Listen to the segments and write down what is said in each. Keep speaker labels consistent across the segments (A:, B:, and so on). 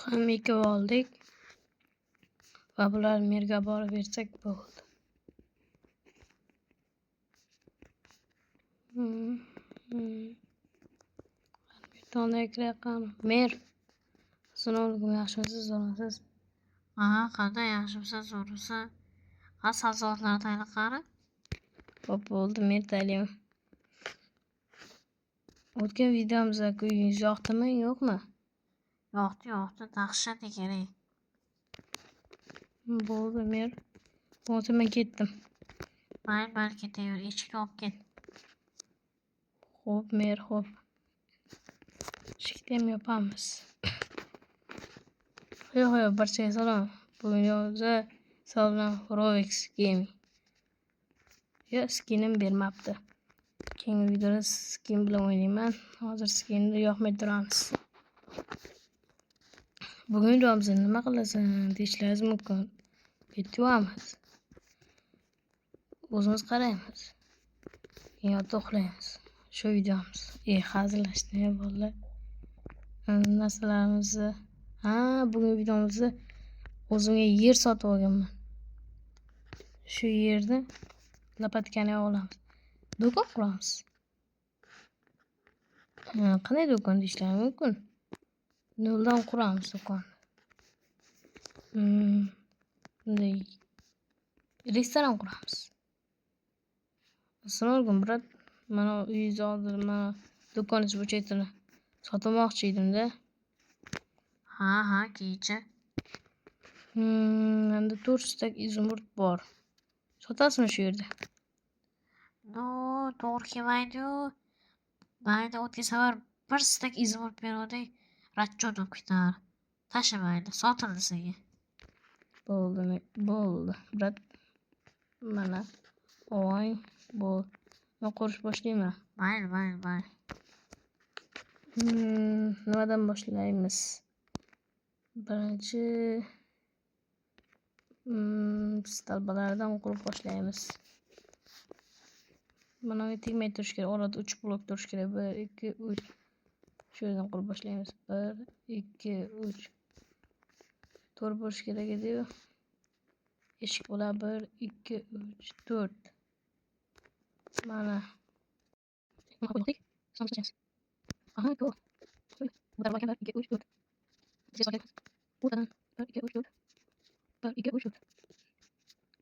A: Ham ekib oldik va bularni yerga borib bersak bo'ldi. Albatta kirayapman. Mer. Sinovligim yaxshimisiz, zo'rmisiz?
B: Aha, qanday yaxshimisiz, zo'rmisiz? Ha, sabzavotlarni tayyorlab qari.
A: Xo'p, bo'ldi, mer tayyorlayman. O'tgan videomizda uyingiz yoqdimi, yo'qmi?
B: Yoqdi, dahshat kerak.
A: Bo'ldi, mer. Bo'lsa men ketdim.
B: Mayli, ketaver, eshikni olib ket.
A: Xo'p, mer, xo'p. Eshikni ham yopamiz. Yo'q, barchaga salom. Bugun yozda salom Robix Gaming. Yo, skinim bermabdi. Keyingi videoda skin bilan o'ynayman. Hozir skinni yoqmay turamiz. Bugun videomizda nima qilasan deyishlaringiz mumkin. Ketyapmiz. O'zimiz qaraymiz. Yo'lda uxlaymiz. Shu videomiz. Hazillashdim bolalar. Narsalarimizni bugun videomizda o'zimga yer sotib olganman. Shu yerni lopatkani olamiz. Do'kon quramiz. Qanday do'kon deyishlari mumkin? Noldan quramiz do'kon. Bunday restoran quramiz. Sinovgim brat, mana uyingizni oldi, mana do'koningiz bu chetini sotmoqchi edimda.
B: Ha, keychi.
A: Menda 400 tak izumrud bor. Sotasizmi shu yerda?
B: No, to'g'ri kelmaydi-yu. Mayli, o'tgan safar 1 stak izimurd beruvdik, ratchot bo'lib ketar. Tashlamaydi, sotildi senga.
A: Bo'ldi, brat. Mana o'ng bo'l. Men qurish boshlayman.
B: Mayli.
A: Nimadan boshlaymiz? Birinchi stalbalardan qurib boshlaymiz. Mana tegmay turish kerak. Orada 3 blok turish kerak. 1 2 3. Shu yerdan qurib boshlaymiz. 1 2 3. 4 bo'lish kerak edi-yu. Eshik bo'ladi 1 2 3 4. Mana. Nima qo'ydik? So'ngsiz. Aha, ko'p. Bu tarafa 1 2 3 4. Ses olib. Bu tarafa 1 2 3 4. 1 2 3 4.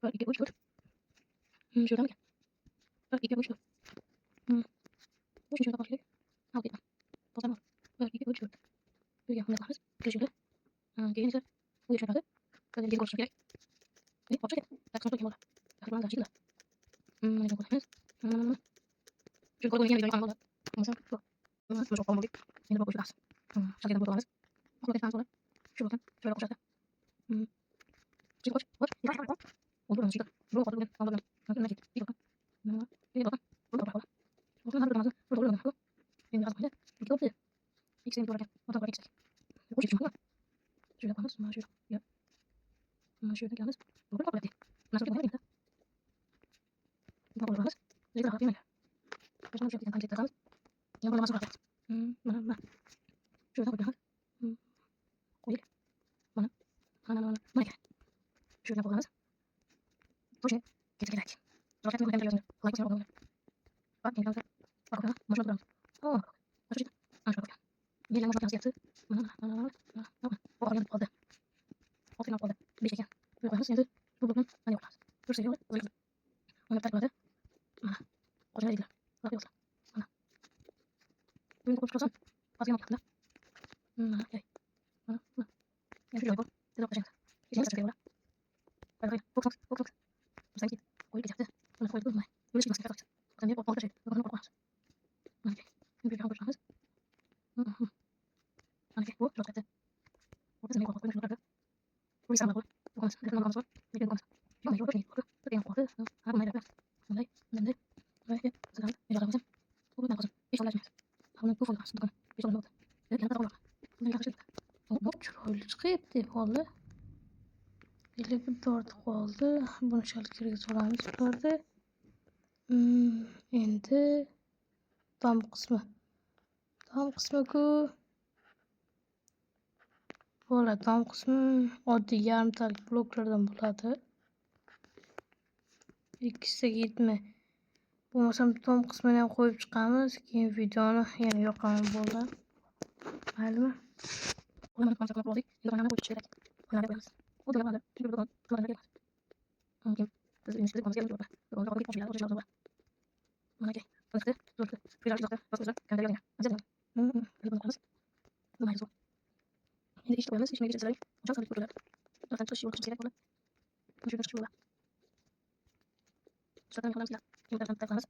A: 1 2 3 4. Şuradan mı? 1 2 3 4. Bu şurada başlıyor. Al bir. Tamam. 1 2 3 4. Bir yapımda kalırız. Şurada. Gelin bu yaşa kadar. Böyle bir koşu gerek. Ne yapacak? Tak sonra yapalım. Takımdan da çıktı. Ne yapacağız? Şu konuyu yine bir anladım. Mesela bu. Bunu çok olmadı. Yine bu koşu lazım. Şarkıdan bu olmaz. Bu kadar sonra. Şu bakın. Şöyle koşarsa. Çık koş. Koş. Olur mu çıktı? Bu kadar bugün anladım. Nasıl ne çıktı? Bir bakın. Bir bakın. Bunu bırakalım. Bakın hadi namazı. Burada oluyor. Şimdi az böyle. İki oldu. İkisini bir olacak. O da var ikisi. Bu çıkmış mı? Şöyle yapalım. Şöyle. Ya. Şöyle gelmez. Bu kadar değil. Nasıl bir şey? Bu kadar olmaz. Bir daha yapayım. Başka bir şey yapacağız. Tamam. Ya bunu nasıl yapacağız? Bana. Şöyle yapalım. Koy. Bana. Bana. Şöyle yapalım. Bu şey. Gerek. Zaten bu kadar yazıyor. Like sen olmalı. Bak yine kaldı. Bak bakalım. Başına duralım. Nasıl işte? Şöyle bakalım. Bir yandan başına yaptı. Tamam. O araya kaldı. O final kaldı. Bir şey. Böyle koyarız. Şimdi bu bakın. Hani yaparız. Dur seviyor. Böyle. Onu yaptık kaldı. O zaman değil. Ne yapıyorsun? Bugün konuşursan. Bazı yanı yaptı. Okay. Yani şöyle yapalım. Bir de bakacağız. Geçen sefer yapıyorlar. Böyle. Fox. Sanki koyu geçerdi. Bunu koyduk mu? Böyle şey nasıl yapacağız? Sen bir orta şey. Bakalım korkmaz. Okay. Şimdi bir konuşacağız. Okay. Bu çok kötü. Orta sen bir korkmaz. Şunu bırak. Bu bir sana bak. Bu konusu. Bir konusu var. Bir konusu. Yok yok şey. Korku. Bir yan korku. Ha bunu yapacağız. Şimdi ben de böyle sıralı bir yapacağım. Bu ne yapacağım? Hiç olmaz. Bunu bu falan aslında. Hiç olmaz. Evet yanında da bunu yapacağız. Bu chiroyli chiqyapti holi. Ele bir tortib qoldi. Buni shalkirga solamiz bularni. Endi tom qismi-ku Bo'ladi. Tom qismi oddiy yarimtalik bloklardan bo'ladi. Ikkisiga yetmay. Bo'lmasam tom qismini ham qo'yib chiqamiz. Keyin videoni yana yoqaman bo'ldi. Maylimi? Ularni konsert qilib oldik. Endi mana qo'yish kerak. Ularga qo'yamiz. Bu nima bo'ladi? Chunki bugun ularga kerak. Mungkin biz institut qilamiz kerak bo'ladi. Bugun qolib ketmoqchilar, o'sha yo'lda. Mana kerak. Qo'ydi. Zo'rdi. Piraj yo'qda. Bas-bas. Kamera yo'q. Ajab. Bunu qo'yamiz. Nima yo'q. Endi ishga qo'yamiz. Ishga kerak bo'lsa, o'sha sabit bo'ladi. Zaten chiqish yo'li kerak bo'ladi. Shu chiqish yo'li. Zaten qilamiz. Endi qilamiz.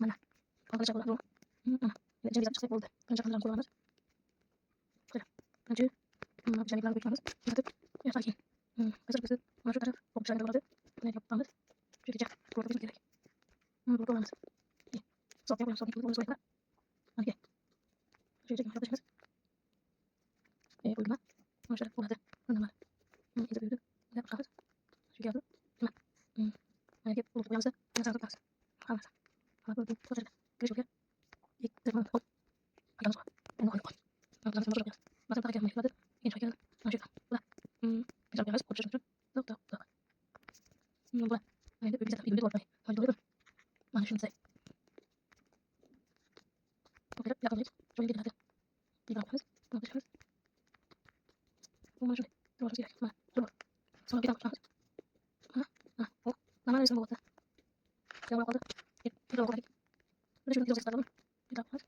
A: Mana. Qoldirib bo'ladi. Endi jabiz chiqib bo'ldi. Qancha qilamiz qo'yamiz. Qancha jabilarni qo'yamiz. Yotib yo'qki. Hozir biz mana shu taraf o'pishlar bo'ladi. Buni yapamiz. Juda qo'rqib kerak. Bu qo'yamiz. So'qib qo'yamiz. So'qib qo'yamiz. Mana. Juda qo'rqib. Qo'yma. Mana shu bo'ladi. Nima? Endi bu yerda qilamiz. Shu yerda. Nima? Mana gap qo'yamiz. Yana qilamiz. Xalas. Mana bu qo'yib kirishga. Ikkita qo'yib. Qilamiz. Endi qo'yib. Mana bu qo'yamiz. Mana bu qo'yamiz. Endi qo'yamiz. Mana shu. Güzel bir koşu çocuk. Yok. Bu. Hani bir güzel bir video var. Hadi doğru. Bana şunu say. Okey, yapalım. Şöyle gidelim hadi. Bir daha yapalım. Ne yapacağız? Bu şöyle. Doğru gerek. Dur. Sonra bir daha yapalım. O. Zaman resim bu. Devam kaldı. Bir daha kaldı. Bir şunu biraz çıkaralım. Bir daha yapalım.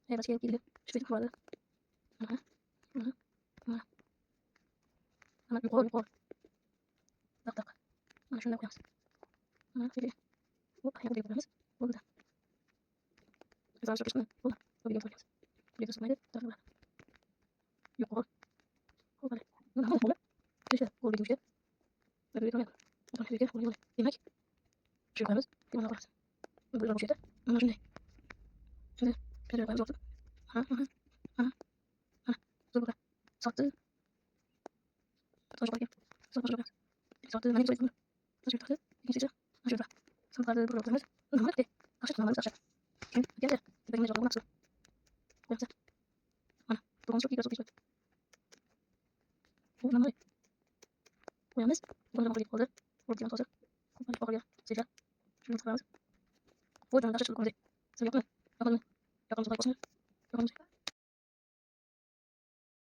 A: Evet, şey gidelim. Şöyle bu arada. Hemen yukarı. Tak. Şunu da koyalım. Şöyle. Hop, yapalım koyalım. Oldu. Güzel bir şey. Oldu. Böyle koyalım. Böyle tutmayı da var. Yukarı. Oldu. Ne oldu? İşte oldu bir şey. Böyle koyalım. Sonra şöyle koyalım. Yemek. Şöyle koyalım. Limon koyalım. Böyle bir şey de. Ama şimdi. Şöyle koyalım. Ha. Dur bakalım. Sattı. Sonra bakayım. Sonra. Sattı. Ben ne Aşağı yukarı. İkinci aşağı yukarı. Son kaldı burada oturmamız. Normal de. Aşağı tutmamız aşağı. Şimdi gel. Benim de nasıl? Koyalım. Ana. Bu çok iyi gözüküyor. Bu normal. Koyalım. Bunu da koyalım. Burada yazıyor. Bunu koyalım. Sıcak. Şunu koyalım. Bu da aşağı koyalım. Sen yapma. Yapalım. Yapalım.